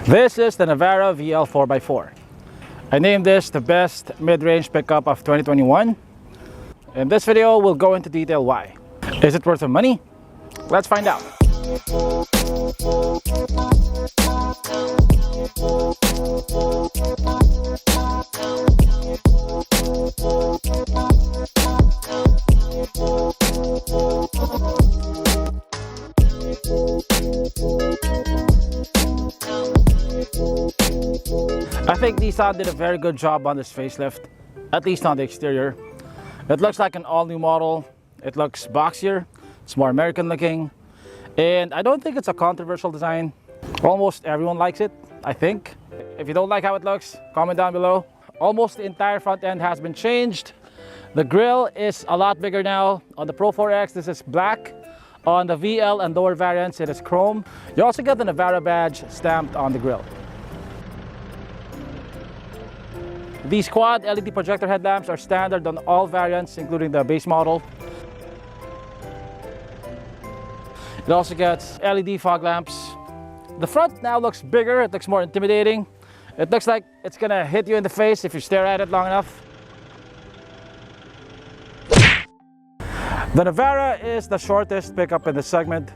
This is the Navara VL 4x4. I named this the best mid-range pickup of 2021. In this video, we'll go into detail why. Is it worth the money? Let's find out. I think Nissan did a very good job on this facelift, at least on the exterior. It looks like an all-new model. It looks boxier, it's more American looking, and I don't think it's a controversial design. Almost everyone likes it, I think. If you don't like how it looks, comment down below. Almost the entire front end has been changed. The grille is a lot bigger now. On the Pro 4X, this is black. On the VL and lower variants, it is chrome. You also get the Navara badge stamped on the grille. These quad LED projector headlamps are standard on all variants, including the base model. It also gets LED fog lamps. The front now looks bigger, it looks more intimidating. It looks like it's gonna hit you in the face if you stare at it long enough. The Navara is the shortest pickup in the segment.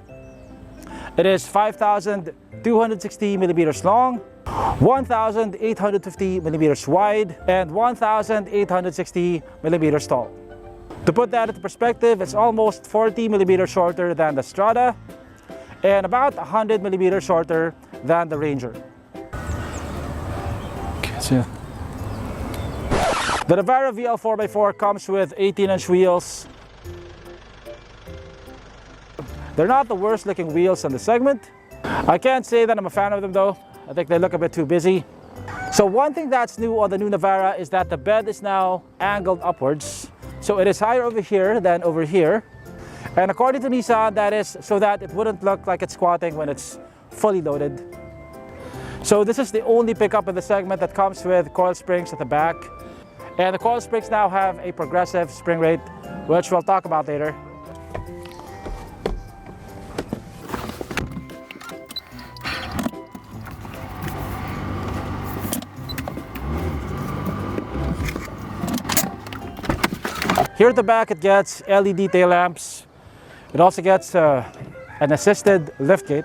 It is 5,260 millimeters long, 1,850 millimeters wide, and 1,860 millimeters tall. To put that into perspective, it's almost 40 millimeters shorter than the Strada and about 100 millimeters shorter than the Ranger. The Navara VL 4x4 comes with 18-inch wheels. They're not the worst looking wheels in the segment. I can't say that I'm a fan of them though. I think they look a bit too busy. So one thing that's new on the new Navara is that the bed is now angled upwards. So it is higher over here than over here. And according to Nissan, that is so that it wouldn't look like it's squatting when it's fully loaded. So this is the only pickup in the segment that comes with coil springs at the back. And the coil springs now have a progressive spring rate, which we'll talk about later. Here at the back, it gets LED tail lamps. It also gets an assisted lift gate.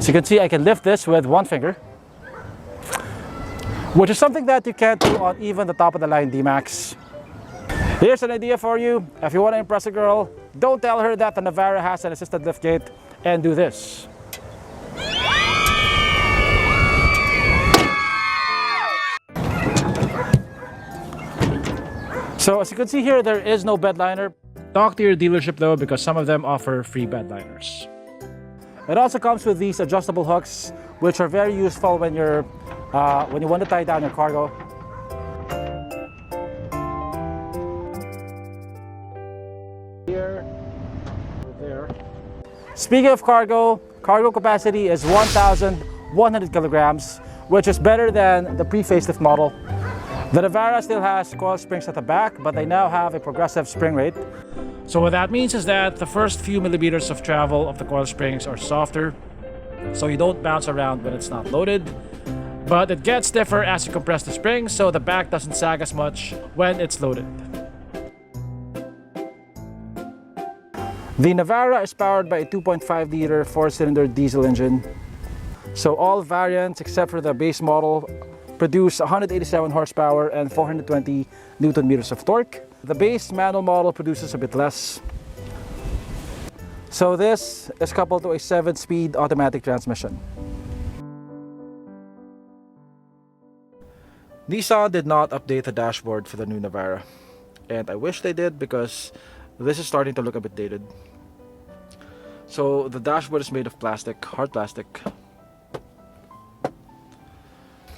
So you can see I can lift this with one finger, which is something that you can't do on even the top of the line D-Max. Here's an idea for you. If you want to impress a girl, don't tell her that the Navara has an assisted lift gate and do this. So as you can see here, there is no bed liner. Talk to your dealership though, because some of them offer free bed liners. It also comes with these adjustable hooks, which are very useful when you want to tie down your cargo. Here, there. Speaking of cargo capacity is 1,100 kilograms, which is better than the pre-facelift model. The Navara still has coil springs at the back, but they now have a progressive spring rate. So what that means is that the first few millimeters of travel of the coil springs are softer, so you don't bounce around when it's not loaded. But it gets stiffer as you compress the springs, so the back doesn't sag as much when it's loaded. The Navara is powered by a 2.5-liter 4-cylinder diesel engine. So all variants except for the base model produce 187 horsepower and 420 Newton meters of torque. The base manual model produces a bit less. So this is coupled to a 7-speed automatic transmission. Nissan did not update the dashboard for the new Navara, and I wish they did because this is starting to look a bit dated. So the dashboard is made of plastic, hard plastic.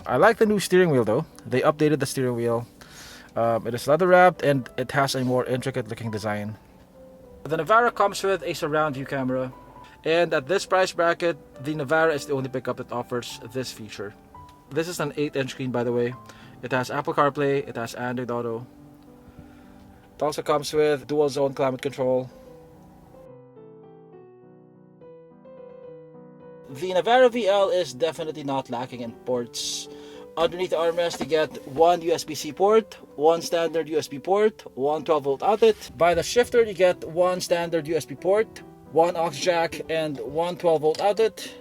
I like the new steering wheel though. They updated the steering wheel. It is leather wrapped and it has a more intricate looking design. The Navara comes with a surround view camera, and at this price bracket, the Navara is the only pickup that offers this feature. This is an 8-inch screen, by the way. It has Apple CarPlay, it has Android Auto. It also comes with dual zone climate control. The Navara VL is definitely not lacking in ports. Underneath the armrest you get one USB-C port, one standard USB port, one 12-volt outlet. By the shifter you get one standard USB port, one aux jack, and one 12-volt outlet.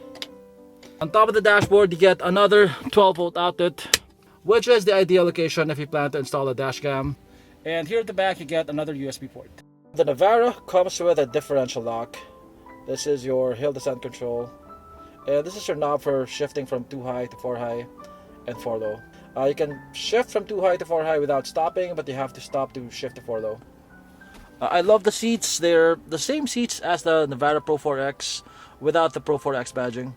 On top of the dashboard you get another 12-volt outlet, which is the ideal location if you plan to install a dash cam. And here at the back you get another USB port. The Navara comes with a differential lock. This is your hill descent control. And this is your knob for shifting from 2 high to 4 high and 4 low. You can shift from 2 high to 4 high without stopping, but you have to stop to shift to 4 low. I love the seats. They're the same seats as the Navara Pro 4X without the Pro 4X badging.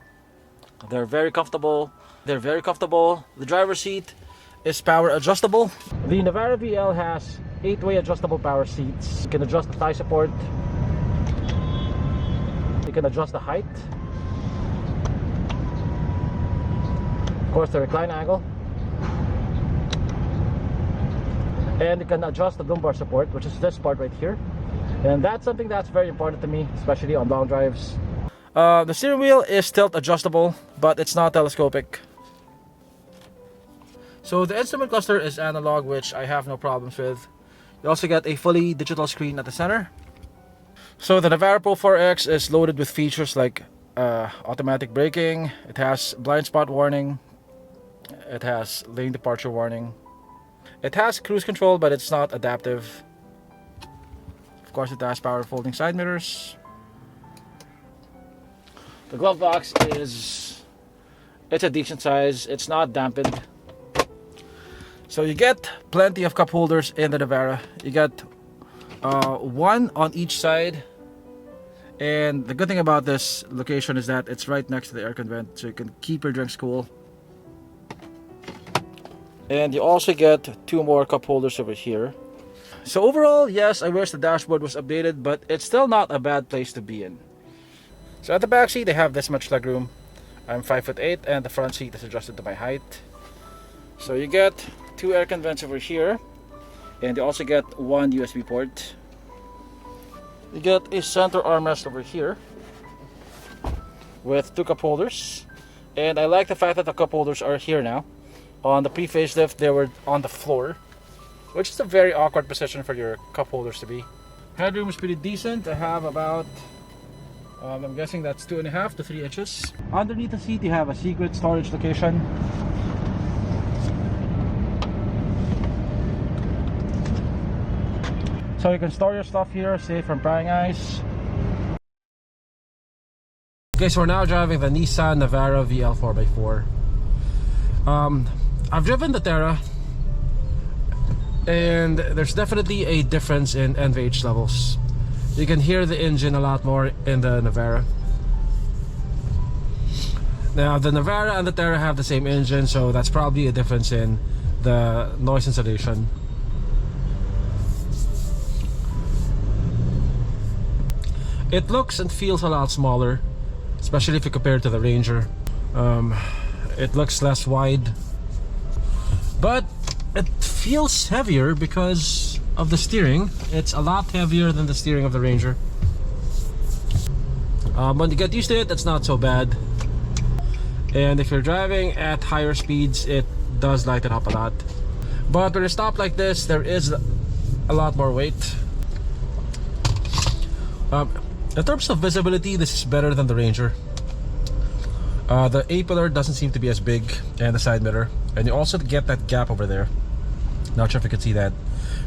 They're very comfortable. The driver's seat is power adjustable. The Navara VL has 8-way adjustable power seats. You can adjust the thigh support. You can adjust the height. Of course, the recline angle. And you can adjust the lumbar support, which is this part right here. And that's something that's very important to me, especially on long drives. The steering wheel is tilt adjustable, but it's not telescopic. So the instrument cluster is analog, which I have no problems with. You also get a fully digital screen at the center. So the Navara Pro 4X is loaded with features like automatic braking. It has blind spot warning. It has lane departure warning. It has cruise control, but it's not adaptive. Of course, it has power folding side mirrors. The glove box it's a decent size. It's not dampened. So you get plenty of cup holders in the Navara. You get one on each side. And the good thing about this location is that it's right next to the air vent, so you can keep your drinks cool. And you also get 2 more cup holders over here. So overall, yes, I wish the dashboard was updated, but it's still not a bad place to be in. So at the back seat, they have this much legroom. I'm 5'8", and the front seat is adjusted to my height. So you get 2 air vents over here, and you also get 1 USB port. You get a center armrest over here with 2 cup holders, and I like the fact that the cup holders are here now. On the pre-facelift, they were on the floor, which is a very awkward position for your cup holders to be. Headroom is pretty decent. I have about, I'm guessing that's 2.5 to 3 inches. Underneath the seat, you have a secret storage location. So you can store your stuff here, safe from prying eyes. Okay, so we're now driving the Nissan Navara VL 4x4. I've driven the Terra, and there's definitely a difference in NVH levels. You can hear the engine a lot more in the Navara. Now the Navara and the Terra have the same engine, so that's probably a difference in the noise insulation. It looks and feels a lot smaller, especially if you compare it to the Ranger. It looks less wide, but it feels heavier because of the steering. It's a lot heavier than the steering of the Ranger. When you get used to it, it's not so bad. And if you're driving at higher speeds, it does light it up a lot. But when you stop like this, there is a lot more weight. In terms of visibility, this is better than the Ranger. The A-pillar doesn't seem to be as big, and the side mirror. And you also get that gap over there. Not sure if you can see that,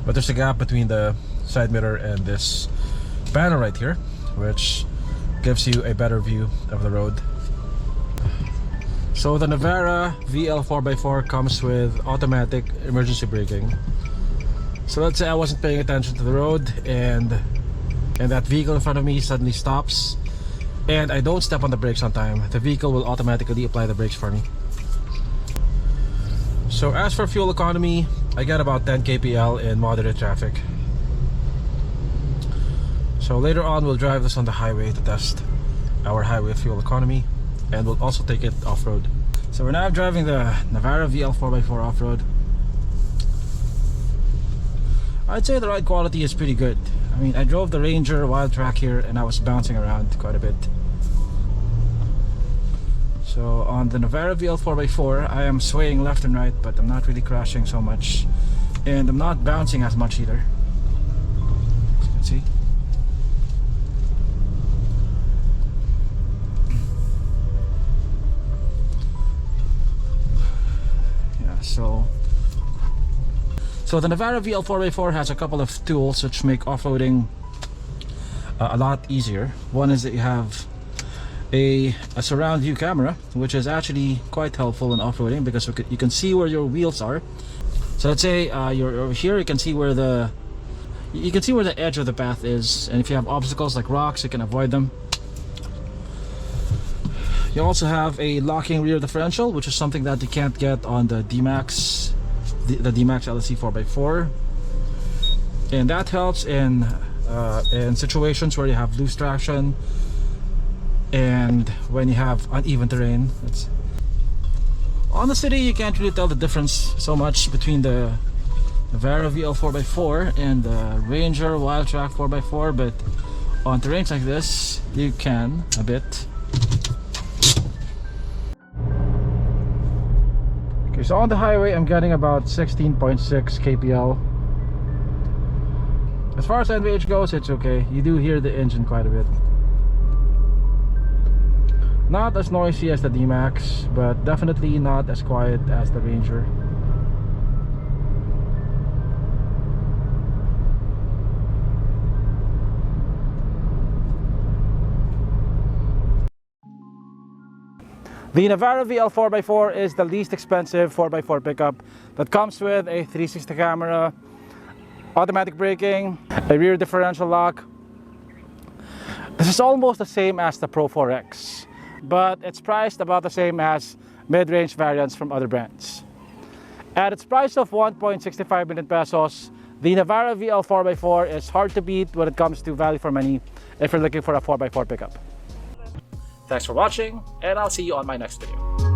but there's a gap between the side mirror and this panel right here, which gives you a better view of the road. So the Navara VL 4x4 comes with automatic emergency braking. So let's say I wasn't paying attention to the road, and that vehicle in front of me suddenly stops, and I don't step on the brakes on time. The vehicle will automatically apply the brakes for me. So as for fuel economy, I get about 10 kpl in moderate traffic. So later on we'll drive this on the highway to test our highway fuel economy, and we'll also take it off-road. So we're now driving the Navara VL 4x4 off-road. I'd say the ride quality is pretty good. I mean, I drove the Ranger wild track here and I was bouncing around quite a bit. So on the Navara VL 4x4, I am swaying left and right, but I'm not really crashing so much, and I'm not bouncing as much either, as you can see. Yeah, so the Navara VL 4x4 has a couple of tools which make offloading a lot easier. One is that you have a surround view camera, which is actually quite helpful in off-roading because you can see where your wheels are. So let's say you're over here, you can see where the edge of the path is, and if you have obstacles like rocks, you can avoid them. You also have a locking rear differential, which is something that you can't get on the D-Max, the D-Max LSC 4x4, and that helps in situations where you have loose traction and when you have uneven terrain. On the city, you can't really tell the difference so much between the Navara VL 4x4 and the Ranger Wild Track 4x4, but on terrains like this, you can a bit. Okay, so on the highway, I'm getting about 16.6 kpl. As far as NVH goes, it's okay. You do hear the engine quite a bit. Not as noisy as the D-Max, but definitely not as quiet as the Ranger. The Navara VL 4x4 is the least expensive 4x4 pickup that comes with a 360 camera, automatic braking, a rear differential lock. This is almost the same as the Pro 4X, but it's priced about the same as mid-range variants from other brands. At its price of 1.65 million pesos, the Navara VL 4x4 is hard to beat when it comes to value for money if you're looking for a 4x4 pickup. Thanks for watching, and I'll see you on my next video.